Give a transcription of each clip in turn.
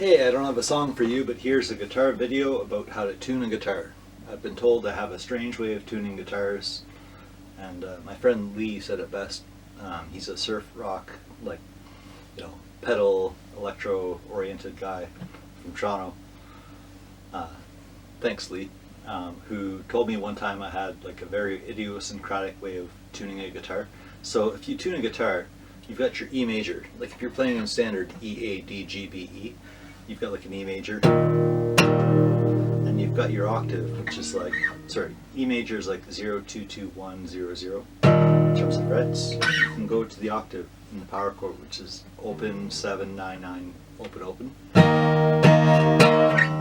Hey, I don't have a song for you, but here's a guitar video about how to tune a guitar. I've been told I have a strange way of tuning guitars, and my friend Lee said it best. He's a surf rock, pedal, electro-oriented guy from Toronto. Thanks, Lee. Who told me one time I had like a very idiosyncratic way of tuning a guitar. So if you tune a guitar, you've got your E major. Like if you're playing in standard E, A, D, G, B, E, you've got like an E major, and you've got your octave, which is like, E major is like 0, 2, 2, 1, 0, 0 in terms of frets. You can go to the octave in the power chord, which is open, 7, 9, 9, open, open.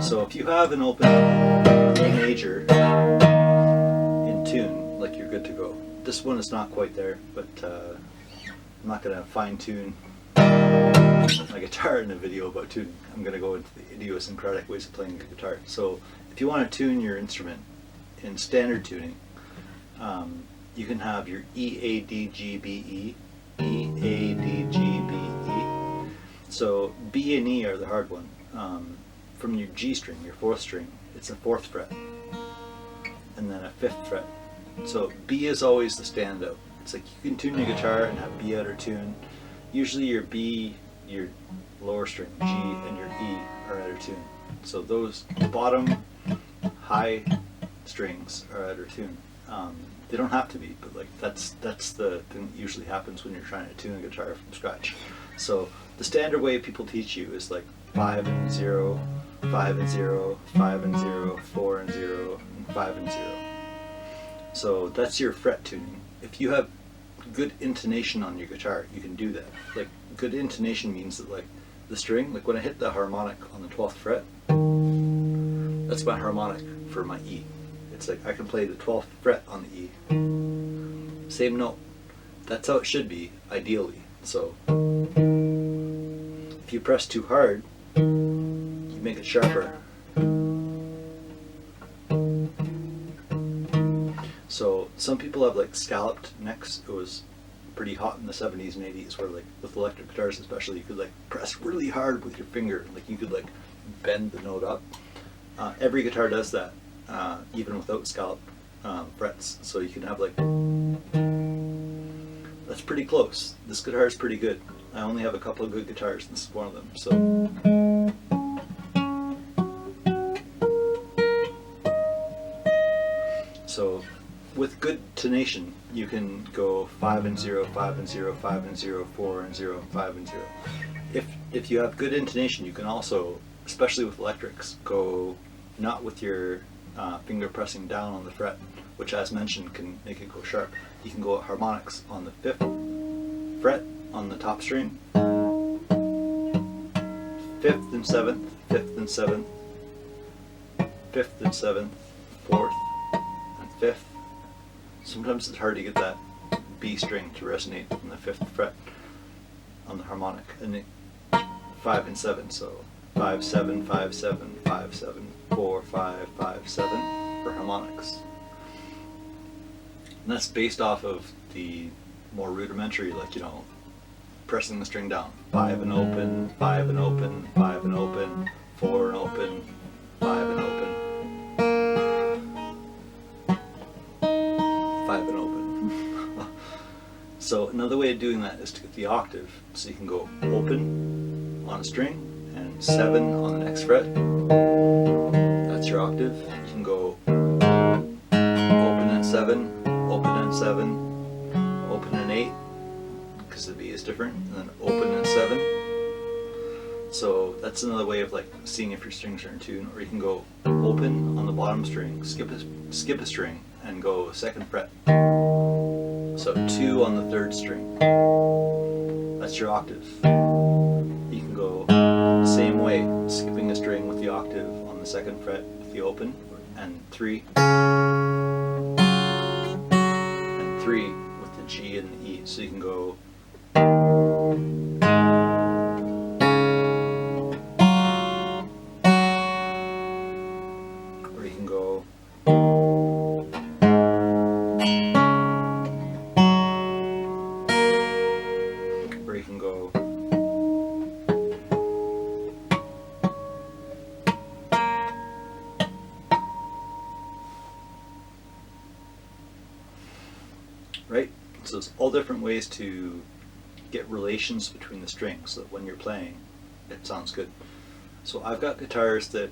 So if you have an open E major in tune, like you're good to go. This one is not quite there, but I'm not going to fine tune my guitar in a video about tuning. I'm going to go into the idiosyncratic ways of playing the guitar. So if you want to tune your instrument in standard tuning, you can have your E, A, D, G, B, E, E, A, D, G, B, E. So B and E are the hard one. From your G string, your fourth string, it's a fourth fret, and then a fifth fret. So B is always the standout. It's like you can tune your guitar and have B out of tune. Usually your B, your lower string, G, and your E are out of tune. So those bottom high strings are out of tune. They don't have to be, but like that's the thing that usually happens when you're trying to tune a guitar from scratch. So the standard way people teach you is like 5 and 0, 5 and 0, 5 and 0, 4 and 0, and 5 and 0. So that's your fret tuning. If you have good intonation on your guitar, you can do that. Like good intonation means that like the string, like when I hit the harmonic on the 12th fret, that's my harmonic for my E. It's like I can play the 12th fret on the E. Same note. That's how it should be, ideally. So if you press too hard, you make it sharper. So some people have like scalloped necks. It was pretty hot in the 70s and 80s where like with electric guitars especially, you could like press really hard with your finger. Like you could like bend the note up. Every guitar does that, even without scalloped frets. So you can have like, that's pretty close. This guitar is pretty good. I only have a couple of good guitars, and this is one of them. So with good tonation, you can go 5 and 0, 5 and 0, 5 and 0, 4 and 0, 5 and 0. If you have good intonation, you can also, especially with electrics, go not with your finger pressing down on the fret, which as mentioned can make it go sharp. You can go at harmonics on the 5th fret on the top string, 5th and 7th, 5th and 7th, 5th and 7th, 4th and 5th. Sometimes it's hard to get that B string to resonate on the 5th fret on the harmonic, and 5 and 7, so 5, 7, 5, 7, 5, 7, 4, 5, 5, 7 for harmonics. And that's based off of the more rudimentary, like, pressing the string down. 5 and open, 5 and open, 5 and open, 4 and open, 5 and open, 5 and open. So another way of doing that is to get the octave. So you can go open on a string and 7 on the next fret. That's your octave. You can go open at 7, open at 7, open at 8, because the B is different, and then open at 7. So that's another way of like seeing if your strings are in tune. Or you can go open on the bottom string, skip a string, and go 2nd fret. So 2 on the 3rd string. That's your octave. You can go the same way, skipping a string with the octave on the 2nd fret with the open, and 3, and 3 with the G and the E. So you can go or you can go or you can go So it's all different ways to get relations between the strings so that when you're playing, it sounds good. So I've got guitars that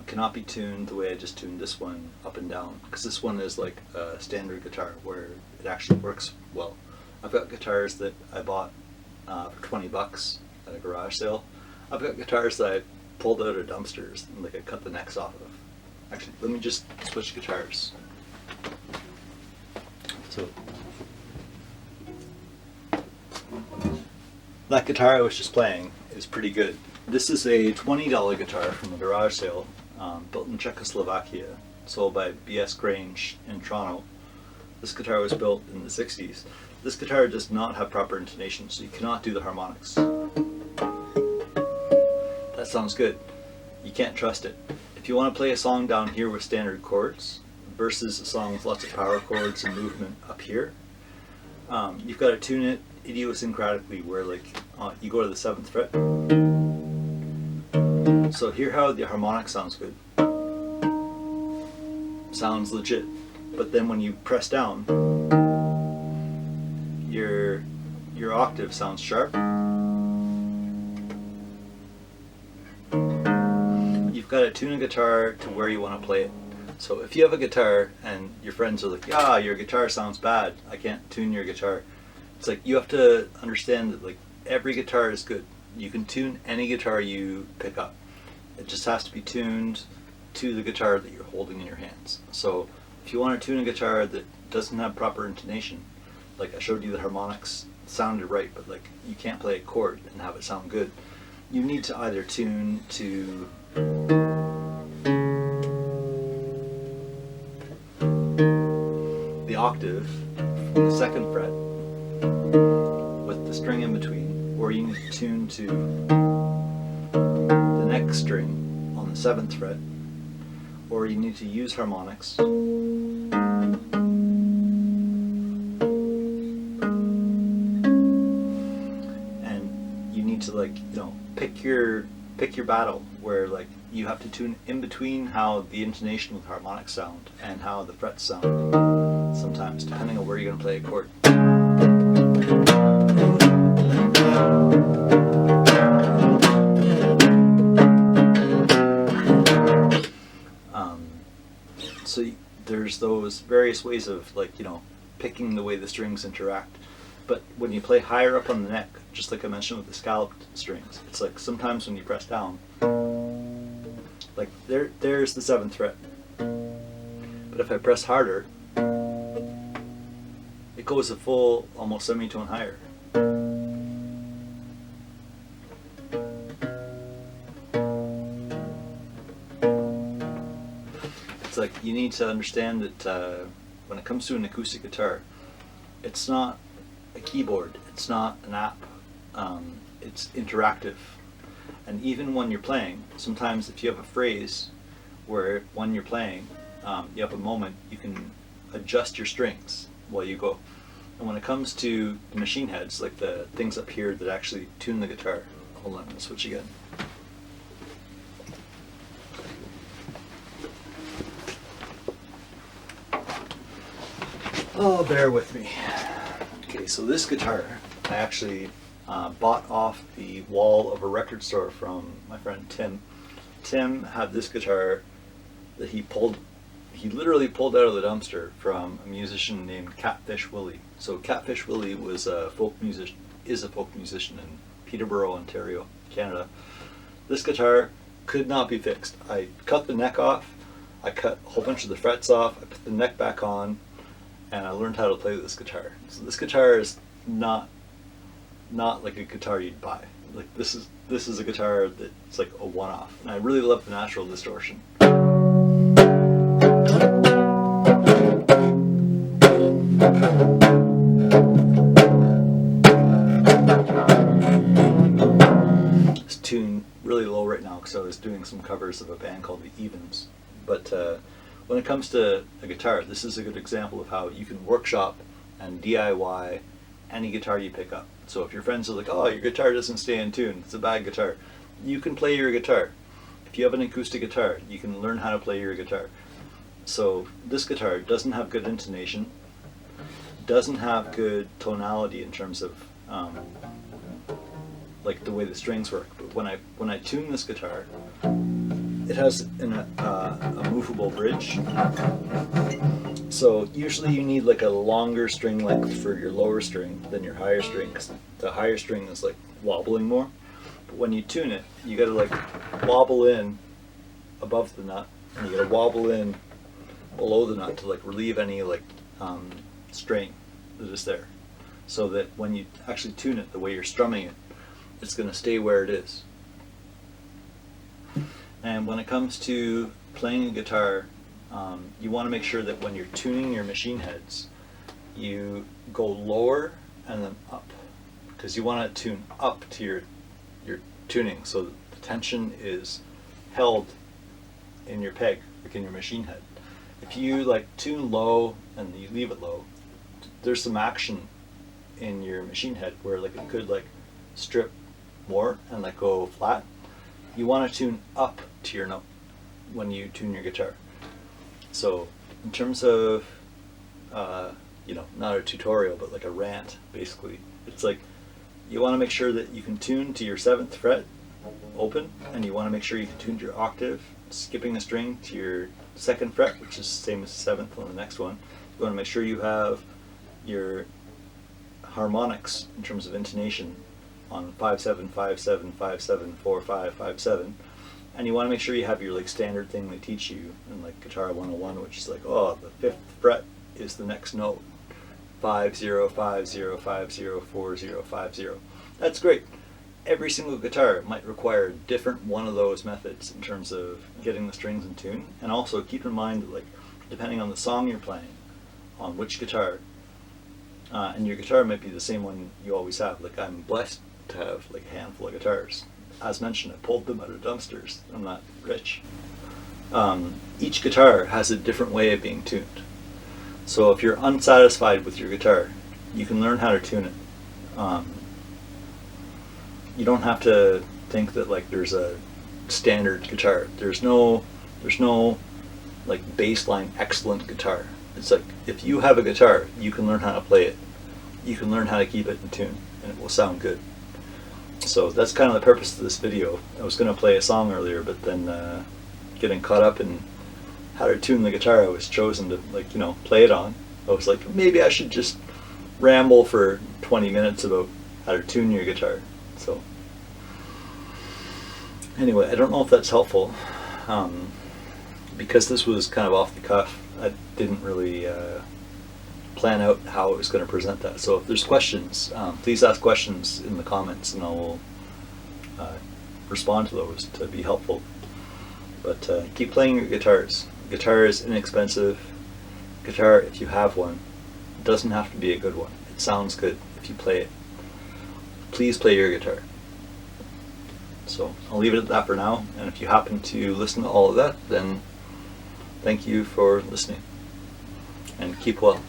cannot be tuned the way I just tuned this one up and down, because this one is like a standard guitar where it actually works well. I've got guitars that I bought for 20 bucks at a garage sale. I've got guitars that I pulled out of dumpsters and like I cut the necks off of. Actually, let me just switch guitars. So that guitar I was just playing is pretty good. This is a $20 guitar from a garage sale, built in Czechoslovakia, sold by B.S. Grange in Toronto. This guitar was built in the 60s. This guitar does not have proper intonation, so you cannot do the harmonics. That sounds good. You can't trust it. If you want to play a song down here with standard chords versus a song with lots of power chords and movement up here, you've got to tune it idiosyncratically, where like you go to the 7th fret. So hear how the harmonic sounds good. Sounds legit. But then when you press down, your octave sounds sharp. You've got to tune a guitar to where you want to play it. So if you have a guitar and your friends are like, "Yeah, your guitar sounds bad, I can't tune your guitar," it's like you have to understand that like every guitar is good. You can tune any guitar you pick up. It just has to be tuned to the guitar that you're holding in your hands. So if you want to tune a guitar that doesn't have proper intonation, like I showed you the harmonics sounded right, but like you can't play a chord and have it sound good, you need to either tune to the octave from the 2nd fret with the string in between, or you need to tune to the next string on the 7th fret, or you need to use harmonics and you need to, like, you know, pick your battle, where like you have to tune in between how the intonation with harmonics sound and how the frets sound sometimes, depending on where you're going to play a chord. So there's those various ways of, like, you know, picking the way the strings interact. But when you play higher up on the neck, just like I mentioned with the scalloped strings, it's like sometimes when you press down, like there's the 7th fret. But if I press harder, it goes a full, almost semitone higher. It's like you need to understand that when it comes to an acoustic guitar, it's not a keyboard, it's not an app, it's interactive. And even when you're playing, sometimes if you have a phrase where when you're playing, you have a moment, you can adjust your strings while you go. And when it comes to the machine heads, like the things up here that actually tune the guitar, hold on, I'm going to switch again. Oh, bear with me. Okay, so this guitar I actually bought off the wall of a record store from my friend Tim. Tim had this guitar that he literally pulled out of the dumpster from a musician named Catfish Willie. So Catfish Willie is a folk musician in Peterborough, Ontario, Canada. This guitar could not be fixed. I cut the neck off, I cut a whole bunch of the frets off, I put the neck back on, and I learned how to play this guitar. So this guitar is not like a guitar you'd buy. Like this is a guitar that's like a one-off, and I really love the natural distortion. It's tuned really low right now because I was doing some covers of a band called the Evens. But when it comes to a guitar, this is a good example of how you can workshop and DIY any guitar you pick up. So if your friends are like, "Oh, your guitar doesn't stay in tune, it's a bad guitar," you can play your guitar. If you have an acoustic guitar, you can learn how to play your guitar. So this guitar doesn't have good intonation, doesn't have good tonality in terms of like the way the strings work. But when I tune this guitar, it has a movable bridge. So usually you need like a longer string length for your lower string than your higher string, because the higher string is like wobbling more. But when you tune it, you got to like wobble in above the nut, and you got to wobble in below the nut to like relieve any like strain that is there, so that when you actually tune it the way you're strumming it, it's going to stay where it is. And when it comes to playing a guitar, you want to make sure that when you're tuning your machine heads, you go lower and then up, because you want to tune up to your tuning, so that the tension is held in your peg, like in your machine head. If you like tune low and you leave it low, there's some action in your machine head where like it could like strip more and like go flat. You want to tune up to your note when you tune your guitar. So in terms of you know, not a tutorial but like a rant basically, it's like you want to make sure that you can tune to your 7th fret open, and you want to make sure you can tune to your octave, skipping a string, to your 2nd fret, which is the same as the 7th on the next one. You want to make sure you have your harmonics in terms of intonation on 5/7, 5/7, 5/7, 4/5, 5/7, and you want to make sure you have your like standard thing they teach you in like Guitar 101, which is like, oh, the 5th fret is the next note, 5/0, 5/0, 5/0, 4/0, 5/0. That's great. Every single guitar might require a different one of those methods in terms of getting the strings in tune, and also keep in mind that like depending on the song you're playing, on which guitar, and your guitar might be the same one you always have. Like I'm blessed to have like a handful of guitars. As mentioned, I pulled them out of dumpsters. I'm not rich. Each guitar has a different way of being tuned. So if you're unsatisfied with your guitar, you can learn how to tune it. You don't have to think that like there's a standard guitar. There's no like baseline excellent guitar. It's like if you have a guitar, you can learn how to play it. You can learn how to keep it in tune, and it will sound good. So that's kind of the purpose of this video. I was going to play a song earlier, but then getting caught up in how to tune the guitar I was chosen to like, you know, play it on, I was like, maybe I should just ramble for 20 minutes about how to tune your guitar. So anyway, I don't know if that's helpful. Because this was kind of off the cuff, I didn't really plan out how I was going to present that. So if there's questions, please ask questions in the comments, and I will respond to those to be helpful. But keep playing your guitars. Guitar is inexpensive. Guitar, if you have one, doesn't have to be a good one. It sounds good if you play it. Please play your guitar. So I'll leave it at that for now, and if you happen to listen to all of that, then thank you for listening, and keep well.